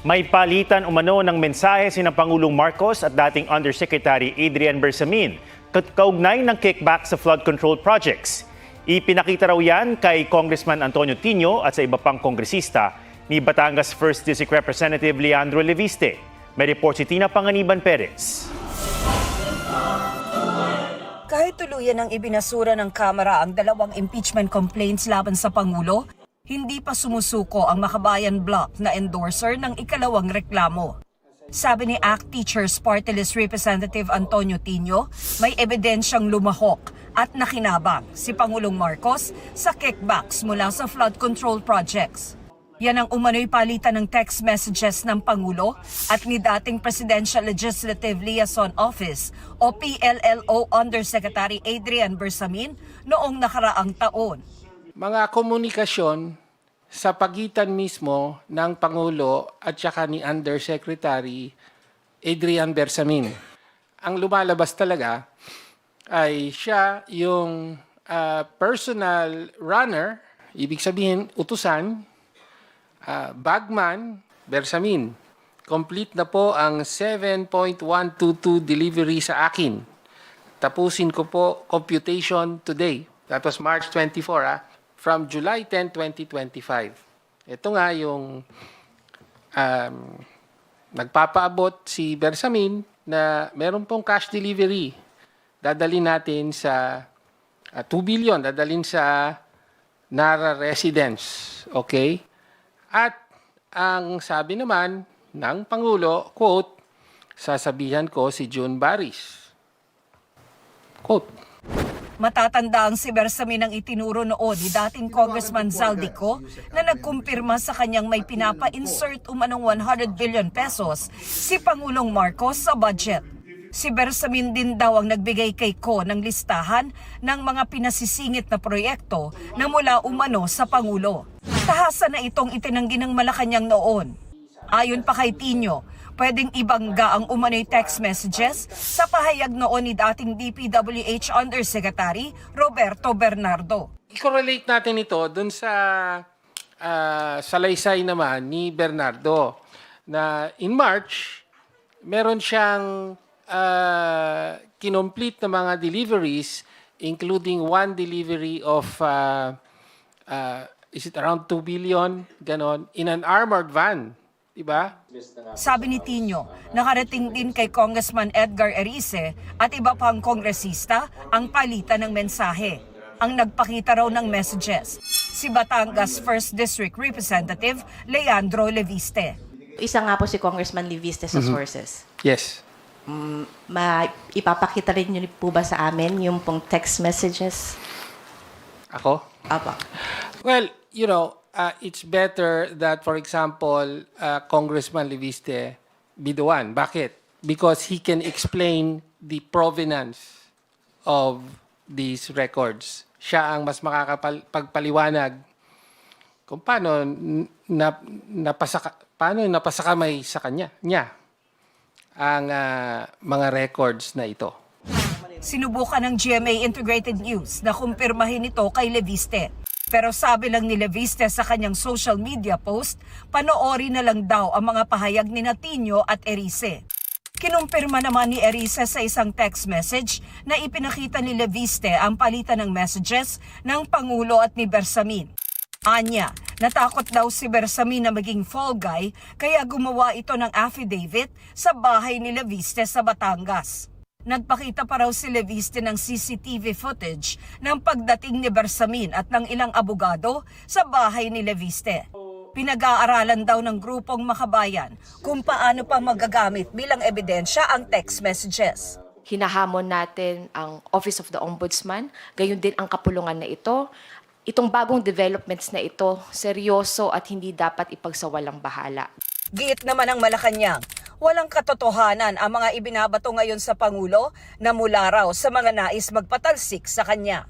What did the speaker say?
May palitan umano ng mensahe sina Pangulong Marcos at dating Undersecretary Adrian Bersamin kaugnay ng kickback sa flood control projects. Ipinakita raw yan kay Congressman Antonio Tino at sa iba pang kongresista ni Batangas 1st District Representative Leandro Leviste. May report si Tina Panganiban Perez. Kahit tuluyan ng ibinasura ng Kamara ang dalawang impeachment complaints laban sa Pangulo, hindi pa sumusuko ang Makabayan Bloc na endorser ng ikalawang reklamo. Sabi ni ACT Teachers Party List Representative Antonio Tino, may ebidensyang lumahok at nakinabang si Pangulong Marcos sa kickbacks mula sa flood control projects. Yan ang umano'y palitan ng text messages ng Pangulo at ni dating Presidential Legislative Liaison Office o PLLO Undersecretary Adrian Bersamin noong nakaraang taon. Mga komunikasyon sa pagitan mismo ng Pangulo at saka ni Undersecretary Adrian Bersamin. Ang lumalabas talaga ay siya yung personal runner, ibig sabihin utusan, bagman, Bersamin. Complete na po ang 7.122 delivery sa akin. Tapusin ko po computation today. That was March 24, from July 10, 2025. Ito nga yung nagpapaabot si Bersamin na meron pong cash delivery. Dadalhin natin sa 2 billion, dadalhin sa Nara Residence. Okay? At ang sabi naman ng Pangulo, quote, sasabihan ko si June Baris. Quote. Matatanda ang si Bersamin ang itinuro noon ni dating Congressman Zaldico na nagkumpirma sa kanyang may pinapa-insert umanong 100 billion pesos si Pangulong Marcos sa budget. Si Bersamin din daw ang nagbigay kay Ko ng listahan ng mga pinasisingit na proyekto na mula umano sa Pangulo. Tahasan na itong itinanggi ng Malacanang noon. Ayon pa kay Tino, pwedeng ibangga ang umano'y text messages sa pahayag noon ni dating DPWH Undersecretary Roberto Bernardo. I-correlate natin ito dun sa salaysay naman ni Bernardo na in March, meron siyang kinomplete na mga deliveries including one delivery of is it around 2 billion, ganon, in an armored van. Diba? Sabi ni Tino, nakarating din kay Congressman Edgar Erice at iba pang kongresista ang palitan ng mensahe. Ang nagpakita raw ng messages, si Batangas 1st District Representative Leandro Leviste. Isa nga po si Congressman Leviste sa sources. Yes. Ipapakita rin niyo po ba sa amin yung pong text messages? Ako? Apa. Well, you know, it's better that, for example, Congressman Leviste be the one. Bakit? Because he can explain the provenance of these records. Siya ang mas makakapagpaliwanag kung paano napasakamay sa niya ang mga records na ito. Sinubukan ng GMA Integrated News na kumpirmahin ito kay Leviste. Pero sabi lang ni Leviste sa kanyang social media post, panoorin na lang daw ang mga pahayag ni Tino at Erice. Kinumpirma naman ni Erice sa isang text message na ipinakita ni Leviste ang palitan ng messages ng Pangulo at ni Bersamin. Anya, natakot daw si Bersamin na maging fall guy kaya gumawa ito ng affidavit sa bahay ni Leviste sa Batangas. Nagpakita pa raw si Leviste ng CCTV footage ng pagdating ni Bersamin at ng ilang abogado sa bahay ni Leviste. Pinag-aaralan daw ng grupong Makabayan kung paano pa magagamit bilang ebidensya ang text messages. Hinahamon natin ang Office of the Ombudsman, gayon din ang kapulungan na ito. Itong bagong developments na ito, seryoso at hindi dapat ipagsawalang bahala. Giit naman ang Malacanang, walang katotohanan ang mga ibinabato ngayon sa Pangulo na mula raw sa mga nais magpatalsik sa kanya.